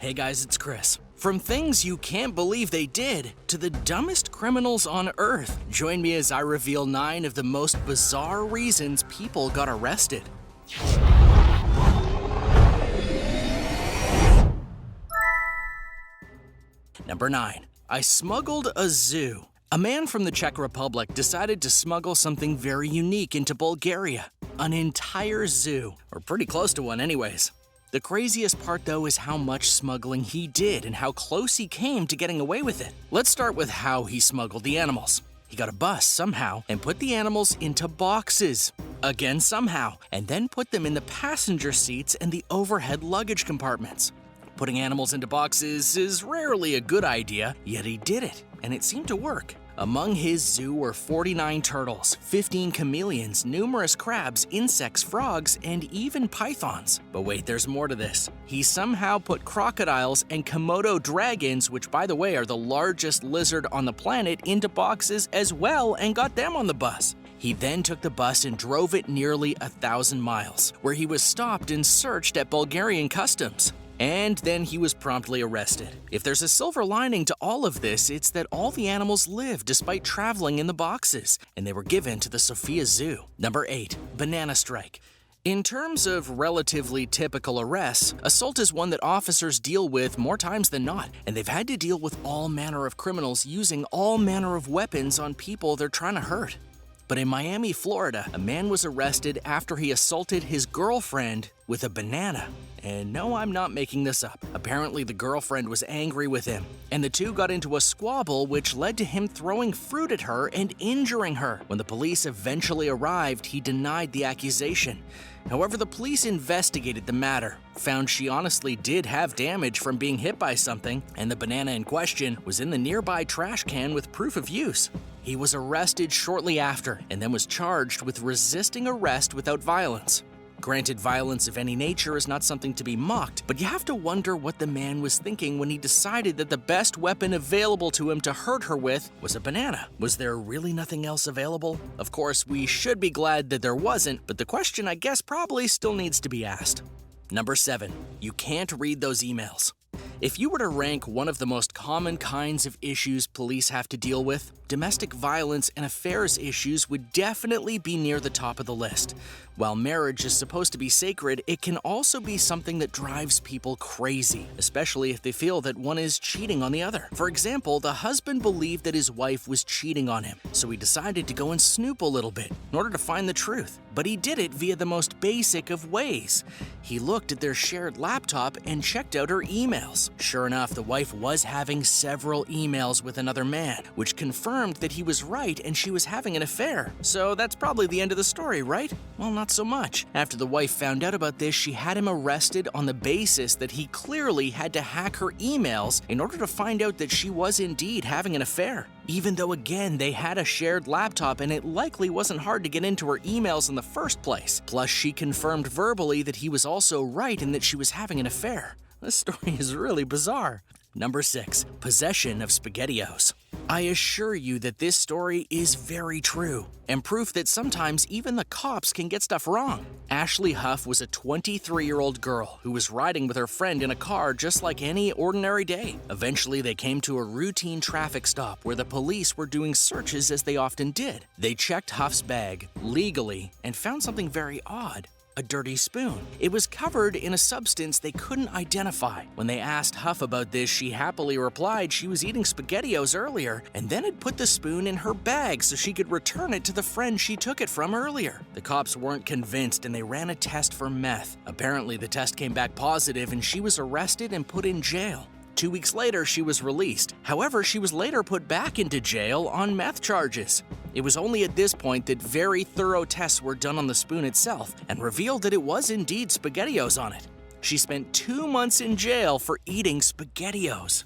Hey guys, it's Chris. From things you can't believe they did to the dumbest criminals on Earth, join me as I reveal 9 of the most bizarre reasons people got arrested. Number 9. I smuggled a zoo. A man from the Czech Republic decided to smuggle something very unique into Bulgaria. An entire zoo, or pretty close to one anyways. The craziest part though is how much smuggling he did and how close he came to getting away with it. Let's start with how he smuggled the animals. He got a bus somehow and put the animals into boxes. Again somehow, and then put them in the passenger seats and the overhead luggage compartments. Putting animals into boxes is rarely a good idea, yet he did it, and it seemed to work. Among his zoo were 49 turtles, 15 chameleons, numerous crabs, insects, frogs, and even pythons. But wait, there's more to this. He somehow put crocodiles and Komodo dragons, which by the way are the largest lizard on the planet, into boxes as well and got them on the bus. He then took the bus and drove it nearly 1,000 miles, where he was stopped and searched at Bulgarian customs. And then he was promptly arrested. If there's a silver lining to all of this, it's that all the animals lived despite traveling in the boxes, and they were given to the Sofia Zoo. Number 8. Banana strike. In terms of relatively typical arrests, assault is one that officers deal with more times than not, and they've had to deal with all manner of criminals using all manner of weapons on people they're trying to hurt. But in Miami, Florida, a man was arrested after he assaulted his girlfriend with a banana. And no, I'm not making this up. Apparently, the girlfriend was angry with him, and the two got into a squabble which led to him throwing fruit at her and injuring her. When the police eventually arrived, he denied the accusation. However, the police investigated the matter, found she honestly did have damage from being hit by something, and the banana in question was in the nearby trash can with proof of use. He was arrested shortly after, and then was charged with resisting arrest without violence. Granted, violence of any nature is not something to be mocked, but you have to wonder what the man was thinking when he decided that the best weapon available to him to hurt her with was a banana. Was there really nothing else available? Of course, we should be glad that there wasn't, but the question I guess probably still needs to be asked. Number 7. You can't read those emails. If you were to rank one of the most common kinds of issues police have to deal with, domestic violence and affairs issues would definitely be near the top of the list. While marriage is supposed to be sacred, it can also be something that drives people crazy, especially if they feel that one is cheating on the other. For example, the husband believed that his wife was cheating on him, so he decided to go and snoop a little bit in order to find the truth. But he did it via the most basic of ways. He looked at their shared laptop and checked out her emails. Sure enough, the wife was having several emails with another man, which confirmed that he was right and she was having an affair. So that's probably the end of the story, right? Well, not so much. After the wife found out about this, she had him arrested on the basis that he clearly had to hack her emails in order to find out that she was indeed having an affair. Even though, again, they had a shared laptop and it likely wasn't hard to get into her emails in the first place. Plus, she confirmed verbally that he was also right and that she was having an affair. This story is really bizarre. Number 6. Possession of SpaghettiOs. I assure you that this story is very true, and proof that sometimes even the cops can get stuff wrong. Ashley Huff was a 23-year-old girl who was riding with her friend in a car just like any ordinary day. Eventually, they came to a routine traffic stop where the police were doing searches as they often did. They checked Huff's bag legally and found something very odd. A dirty spoon. It was covered in a substance they couldn't identify. When they asked Huff about this, she happily replied she was eating SpaghettiOs earlier and then had put the spoon in her bag so she could return it to the friend she took it from earlier. The cops weren't convinced and they ran a test for meth. Apparently, the test came back positive and she was arrested and put in jail. 2 weeks later, she was released. However, she was later put back into jail on meth charges. It was only at this point that very thorough tests were done on the spoon itself and revealed that it was indeed SpaghettiOs on it. She spent 2 months in jail for eating SpaghettiOs.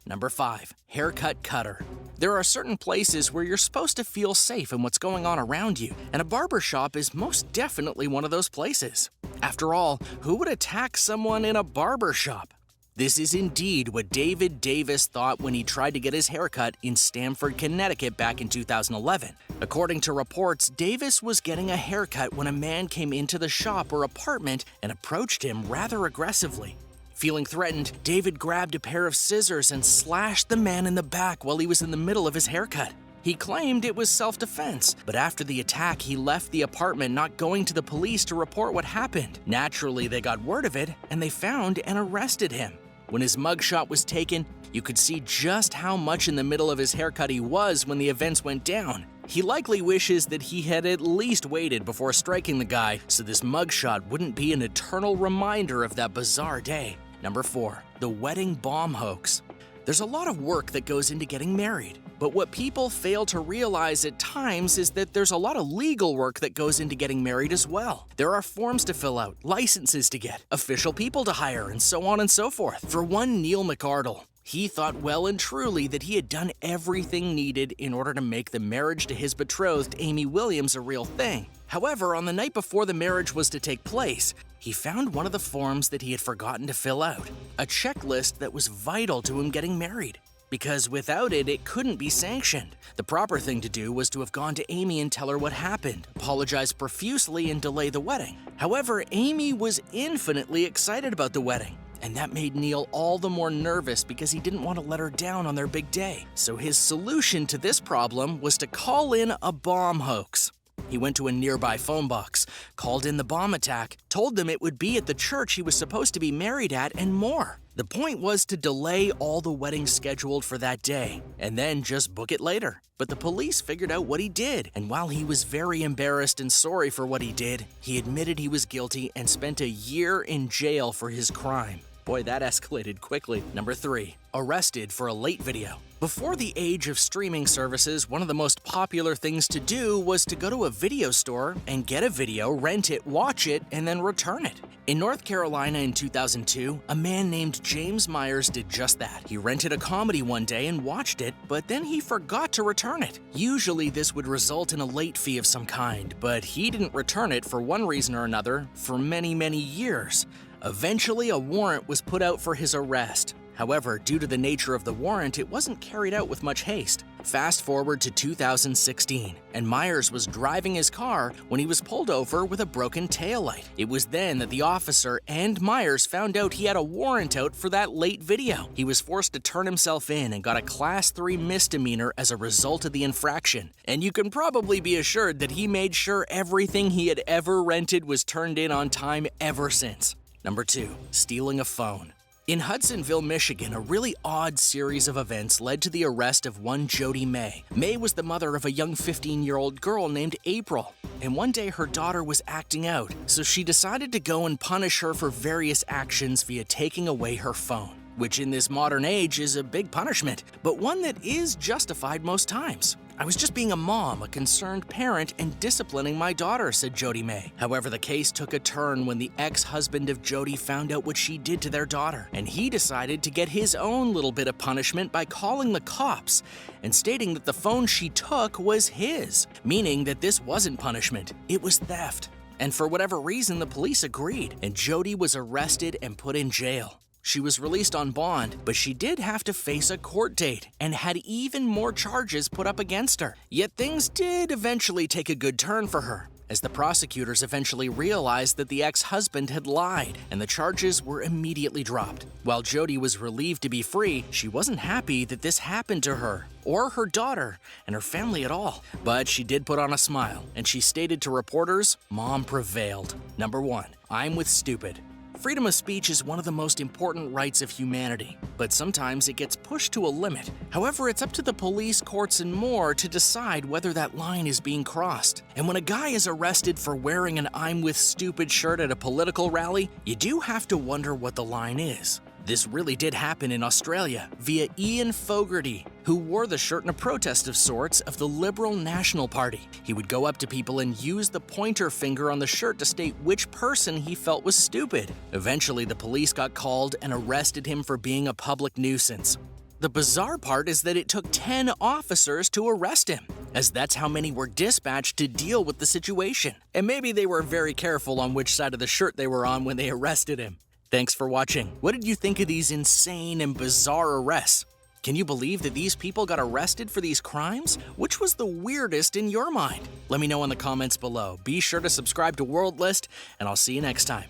Number 5. Haircut cutter. There are certain places where you're supposed to feel safe in what's going on around you, and a barbershop is most definitely one of those places. After all, who would attack someone in a barbershop? This is indeed what David Davis thought when he tried to get his haircut in Stamford, Connecticut back in 2011. According to reports, Davis was getting a haircut when a man came into the shop or apartment and approached him rather aggressively. Feeling threatened, David grabbed a pair of scissors and slashed the man in the back while he was in the middle of his haircut. He claimed it was self-defense, but after the attack, he left the apartment, not going to the police to report what happened. Naturally, they got word of it, and they found and arrested him. When his mugshot was taken, you could see just how much in the middle of his haircut he was when the events went down. He likely wishes that he had at least waited before striking the guy, so this mugshot wouldn't be an eternal reminder of that bizarre day. Number 4, the wedding bomb hoax. There's a lot of work that goes into getting married, but what people fail to realize at times is that there's a lot of legal work that goes into getting married as well. There are forms to fill out, licenses to get, official people to hire, and so on and so forth. For one Neil McArdle, he thought well and truly that he had done everything needed in order to make the marriage to his betrothed, Amy Williams, a real thing. However, on the night before the marriage was to take place, he found one of the forms that he had forgotten to fill out, a checklist that was vital to him getting married, because without it, it couldn't be sanctioned. The proper thing to do was to have gone to Amy and tell her what happened, apologize profusely, and delay the wedding. However, Amy was infinitely excited about the wedding, and that made Neil all the more nervous because he didn't want to let her down on their big day. So his solution to this problem was to call in a bomb hoax. He went to a nearby phone box, called in the bomb attack, told them it would be at the church he was supposed to be married at, and more. The point was to delay all the weddings scheduled for that day, and then just book it later. But the police figured out what he did, and while he was very embarrassed and sorry for what he did, he admitted he was guilty and spent a year in jail for his crime. Boy, that escalated quickly. Number 3, arrested for a late video. Before the age of streaming services, one of the most popular things to do was to go to a video store and get a video, rent it, watch it, and then return it. In North Carolina in 2002, a man named James Myers did just that. He rented a comedy one day and watched it, but then he forgot to return it. Usually this would result in a late fee of some kind, but he didn't return it for one reason or another for many, many years. Eventually, a warrant was put out for his arrest. However, due to the nature of the warrant, it wasn't carried out with much haste. Fast forward to 2016, and Myers was driving his car when he was pulled over with a broken taillight. It was then that the officer and Myers found out he had a warrant out for that late video. He was forced to turn himself in and got a Class 3 misdemeanor as a result of the infraction. And you can probably be assured that he made sure everything he had ever rented was turned in on time ever since. Number 2, stealing a phone. In Hudsonville, Michigan, a really odd series of events led to the arrest of one Jody May. May was the mother of a young 15-year-old girl named April, and one day her daughter was acting out, so she decided to go and punish her for various actions via taking away her phone, which in this modern age is a big punishment, but one that is justified most times. "I was just being a mom, a concerned parent, and disciplining my daughter," said Jody May. However, the case took a turn when the ex-husband of Jody found out what she did to their daughter, and he decided to get his own little bit of punishment by calling the cops and stating that the phone she took was his, meaning that this wasn't punishment, it was theft. And for whatever reason, the police agreed, and Jody was arrested and put in jail. She was released on bond, but she did have to face a court date and had even more charges put up against her. Yet things did eventually take a good turn for her, as the prosecutors eventually realized that the ex-husband had lied, and the charges were immediately dropped. While Jody was relieved to be free, she wasn't happy that this happened to her, or her daughter, and her family at all. But she did put on a smile, and she stated to reporters, "Mom prevailed." Number 1, I'm with stupid. Freedom of speech is one of the most important rights of humanity, but sometimes it gets pushed to a limit. However, it's up to the police, courts, and more to decide whether that line is being crossed. And when a guy is arrested for wearing an "I'm with stupid" shirt at a political rally, you do have to wonder what the line is. This really did happen in Australia via Ian Fogarty, who wore the shirt in a protest of sorts of the Liberal National Party. He would go up to people and use the pointer finger on the shirt to state which person he felt was stupid. Eventually, the police got called and arrested him for being a public nuisance. The bizarre part is that it took 10 officers to arrest him, as that's how many were dispatched to deal with the situation. And maybe they were very careful on which side of the shirt they were on when they arrested him. Thanks for watching. What did you think of these insane and bizarre arrests? Can you believe that these people got arrested for these crimes? Which was the weirdest in your mind? Let me know in the comments below. Be sure to subscribe to World List, and I'll see you next time.